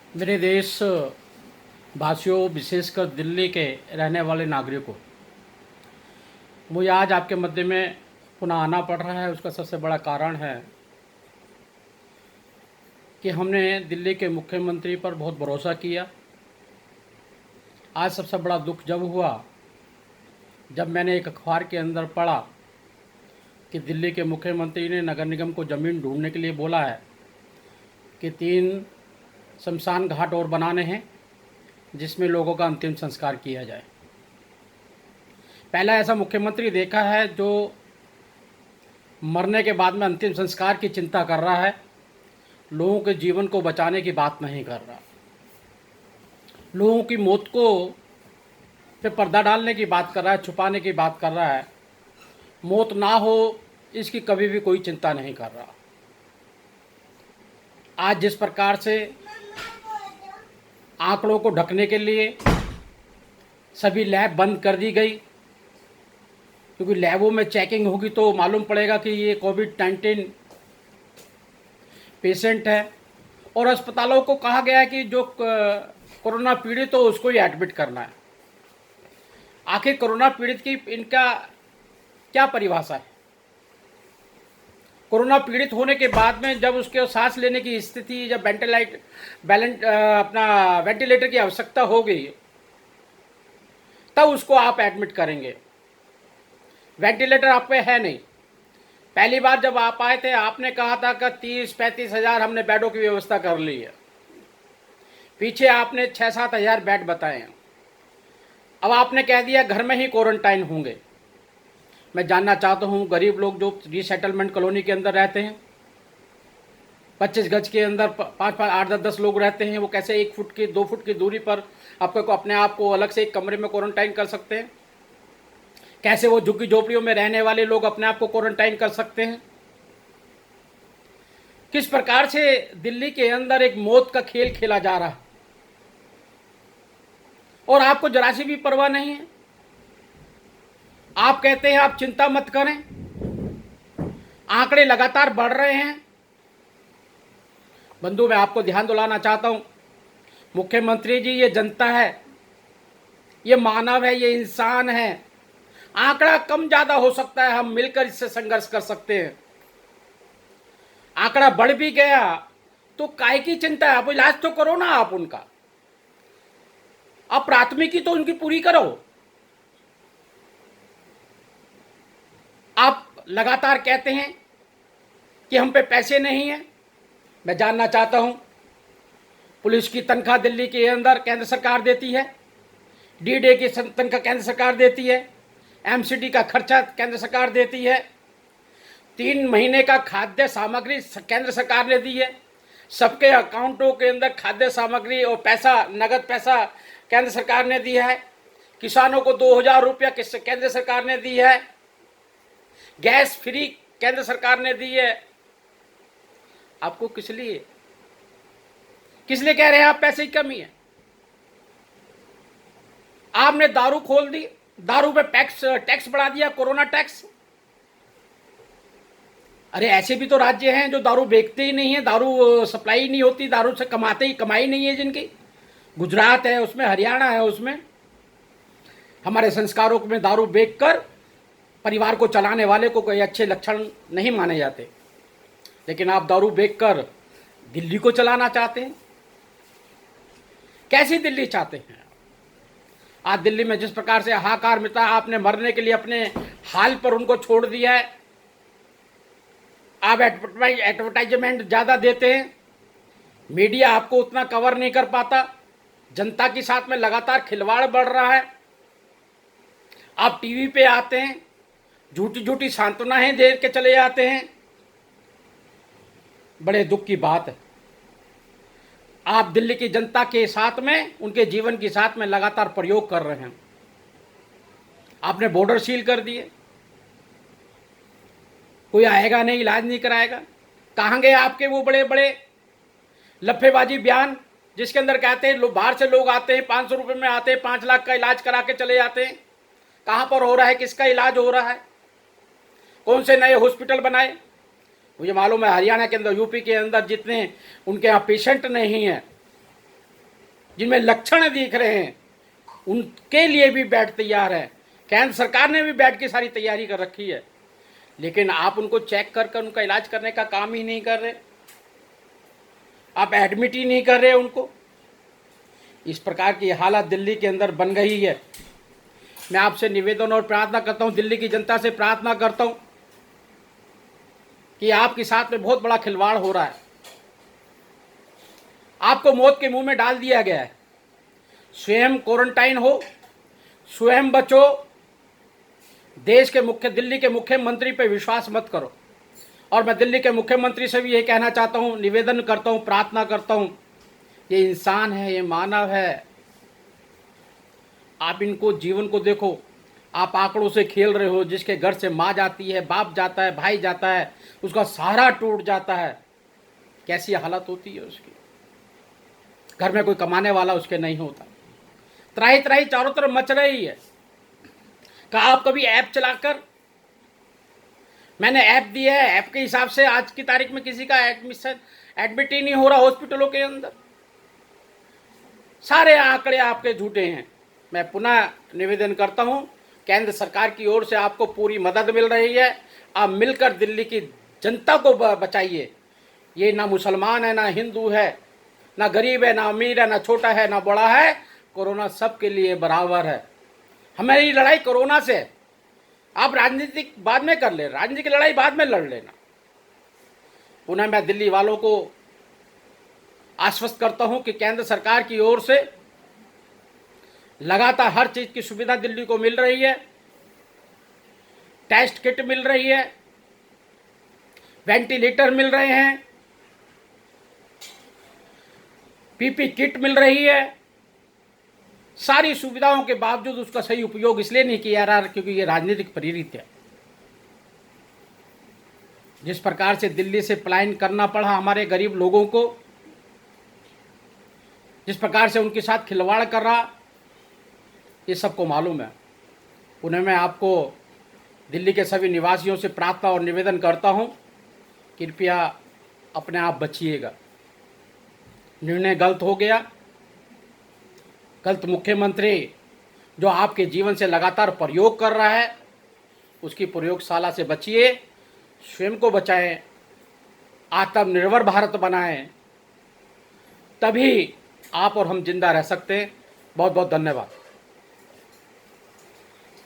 मेरे देश वासियों, विशेषकर दिल्ली के रहने वाले नागरिकों, मुझे आज आपके मध्य में पुनः आना पड़ रहा है। उसका सबसे बड़ा कारण है कि हमने दिल्ली के मुख्यमंत्री पर बहुत भरोसा किया। आज सबसे बड़ा दुख जब हुआ जब मैंने एक अखबार के अंदर पढ़ा कि दिल्ली के मुख्यमंत्री ने नगर निगम को ज़मीन ढूंढने के लिए बोला है कि 3 शमशान घाट और बनाने हैं जिसमें लोगों का अंतिम संस्कार किया जाए। पहला ऐसा मुख्यमंत्री देखा है जो मरने के बाद में अंतिम संस्कार की चिंता कर रहा है, लोगों के जीवन को बचाने की बात नहीं कर रहा, लोगों की मौत को पे पर्दा डालने की बात कर रहा है, छुपाने की बात कर रहा है। मौत ना हो इसकी कभी भी कोई चिंता नहीं कर रहा। आज जिस प्रकार से आंकड़ों को ढकने के लिए सभी लैब बंद कर दी गई, क्योंकि लैबों में चेकिंग होगी तो मालूम पड़ेगा कि ये कोविड-19 पेशेंट है, और अस्पतालों को कहा गया है कि जो कोरोना पीड़ित हो उसको ही एडमिट करना है। आखिर कोरोना पीड़ित की इनका क्या परिभाषा है? कोरोना पीड़ित होने के बाद में जब उसके सांस लेने की स्थिति, जब वेंटिलेटर की आवश्यकता हो गई, तब उसको आप एडमिट करेंगे। वेंटिलेटर आप पे है नहीं। पहली बार जब आप आए थे आपने कहा था कि 30-35 हज़ार हमने बेडों की व्यवस्था कर ली है। पीछे आपने 6-7 हज़ार बेड बताए हैं। अब आपने कह दिया घर में ही क्वारंटाइन होंगे। मैं जानना चाहता हूँ, गरीब लोग जो रीसेटलमेंट कॉलोनी के अंदर रहते हैं, 25 गज के अंदर 5-5, 8-10 लोग रहते हैं, वो कैसे 1 फुट की 2 फुट की दूरी पर आपको अपने आप को अलग से एक कमरे में क्वारंटाइन कर सकते हैं? कैसे वो झुग्गी झोपड़ियों में रहने वाले लोग अपने आप को क्वारंटाइन कर सकते हैं? किस प्रकार से दिल्ली के अंदर एक मौत का खेल खेला जा रहा है और आपको जरा सी भी परवाह नहीं है। आप कहते हैं आप चिंता मत करें, आंकड़े लगातार बढ़ रहे हैं। बंधु, मैं आपको ध्यान दिलाना चाहता हूं, मुख्यमंत्री जी, ये जनता है, ये मानव है, ये इंसान है। आंकड़ा कम ज्यादा हो सकता है, हम मिलकर इससे संघर्ष कर सकते हैं। आंकड़ा बढ़ भी गया तो काय की चिंता है? आप इलाज तो करो ना आप उनका, आप प्राथमिकी तो उनकी पूरी करो। आप लगातार कहते हैं कि हम पे पैसे नहीं है। मैं जानना चाहता हूं, पुलिस की तनख्वाह दिल्ली के अंदर केंद्र सरकार देती है, डीडे की तनख्वाह केंद्र सरकार देती है, एमसीडी का खर्चा केंद्र सरकार देती है, 3 महीने का खाद्य सामग्री केंद्र सरकार ने दी है, सबके अकाउंटों के अंदर खाद्य सामग्री और पैसा, नगद पैसा केंद्र सरकार ने दिया है। किसानों को 2000 रुपया केंद्र सरकार ने दी है। गैस फ्री केंद्र सरकार ने दी है। आपको किस लिए कह रहे हैं आप पैसे की कमी है? आपने दारू खोल दी, दारू पे टैक्स बढ़ा दिया, कोरोना टैक्स। अरे ऐसे भी तो राज्य हैं जो दारू बेचते ही नहीं है, दारू सप्लाई ही नहीं होती, दारू से कमाई नहीं है जिनकी। गुजरात है उसमें, हरियाणा है उसमें। हमारे संस्कारों में दारू बेचकर परिवार को चलाने वाले को कोई अच्छे लक्षण नहीं माने जाते, लेकिन आप दारू बेचकर दिल्ली को चलाना चाहते हैं। कैसी दिल्ली चाहते हैं? आज दिल्ली में जिस प्रकार से हाहाकार मचा, आपने मरने के लिए अपने हाल पर उनको छोड़ दिया है। आप एडवर्टाइजमेंट ज़्यादा देते हैं, मीडिया आपको उतना कवर नहीं कर पाता, जनता के साथ में लगातार खिलवाड़ बढ़ रहा है। आप टीवी पे आते हैं, झूठी झूठी सांत्वनाएं दे के चले जाते हैं। बड़े दुख की बात है, आप दिल्ली की जनता के साथ में, उनके जीवन के साथ में लगातार प्रयोग कर रहे हैं। आपने बॉर्डर सील कर दिए, कोई आएगा नहीं, इलाज नहीं कराएगा। कहाँ गए आपके वो बड़े बड़े लफेबाजी बयान जिसके अंदर कहते हैं बाहर से लोग आते हैं, 500 रुपये में आते हैं, 5 लाख का इलाज करा के चले जाते हैं। कहाँ पर हो रहा है, किसका इलाज हो रहा है, कौन से नए हॉस्पिटल बनाए? मुझे मालूम है हरियाणा के अंदर, यूपी के अंदर जितने उनके यहाँ पेशेंट नहीं हैं, जिनमें लक्षण दिख रहे हैं, उनके लिए भी बेड तैयार है। केंद्र सरकार ने भी बेड की सारी तैयारी कर रखी है, लेकिन आप उनको चेक कर उनका इलाज करने का काम ही नहीं कर रहे, आप एडमिट ही नहीं कर रहे उनको। इस प्रकार की हालत दिल्ली के अंदर बन गई है। मैं आपसे निवेदन और प्रार्थना करता हूं, दिल्ली की जनता से प्रार्थना करता हूं कि आपके साथ में बहुत बड़ा खिलवाड़ हो रहा है। आपको मौत के मुंह में डाल दिया गया है। स्वयं क्वारंटाइन हो, स्वयं बचो। देश के दिल्ली के मुख्यमंत्री पे विश्वास मत करो। और मैं दिल्ली के मुख्यमंत्री से भी ये कहना चाहता हूं, निवेदन करता हूं, प्रार्थना करता हूं, ये इंसान है, ये मानव है, आप इनको जीवन को देखो। आप आंकड़ों से खेल रहे हो। जिसके घर से माँ जाती है, बाप जाता है, भाई जाता है, उसका सहारा टूट जाता है, कैसी हालत होती है उसकी। घर में कोई कमाने वाला उसके नहीं होता। त्राही त्राही चारों तरफ मच रही है। कहा आप कभी ऐप चलाकर, मैंने ऐप दिया है, ऐप के हिसाब से आज की तारीख में किसी का एडमिट ही नहीं हो रहा हॉस्पिटलों के अंदर। सारे आंकड़े आपके झूठे हैं। मैं पुनः निवेदन करता हूं, केंद्र सरकार की ओर से आपको पूरी मदद मिल रही है। आप मिलकर दिल्ली की जनता को बचाइए। ये ना मुसलमान है, ना हिंदू है, ना गरीब है, ना अमीर है, ना छोटा है, ना बड़ा है। कोरोना सबके लिए बराबर है। हमारी लड़ाई कोरोना से है। आप राजनीतिक बाद में कर ले, राजनीतिक की लड़ाई बाद में लड़ लेना। पुनः मैं दिल्ली वालों को आश्वस्त करता हूं कि केंद्र सरकार की ओर से लगातार हर चीज की सुविधा दिल्ली को मिल रही है। टेस्ट किट मिल रही है, वेंटिलेटर मिल रहे हैं, पीपी किट मिल रही है। सारी सुविधाओं के बावजूद उसका सही उपयोग इसलिए नहीं किया जा रहा क्योंकि ये राजनीतिक प्रेरित है। जिस प्रकार से दिल्ली से पलायन करना पड़ा हमारे गरीब लोगों को, जिस प्रकार से उनके साथ खिलवाड़ कर रहा, ये सबको मालूम है। उन्हें मैं आपको दिल्ली के सभी निवासियों से प्रार्थना और निवेदन करता हूं, कृपया अपने आप बचिएगा। निर्णय गलत हो गया। गलत मुख्यमंत्री जो आपके जीवन से लगातार प्रयोग कर रहा है, उसकी प्रयोगशाला से बचिए, स्वयं को बचाएं, आत्मनिर्भर भारत बनाएं, तभी आप और हम जिंदा रह सकते हैं। बहुत बहुत धन्यवाद।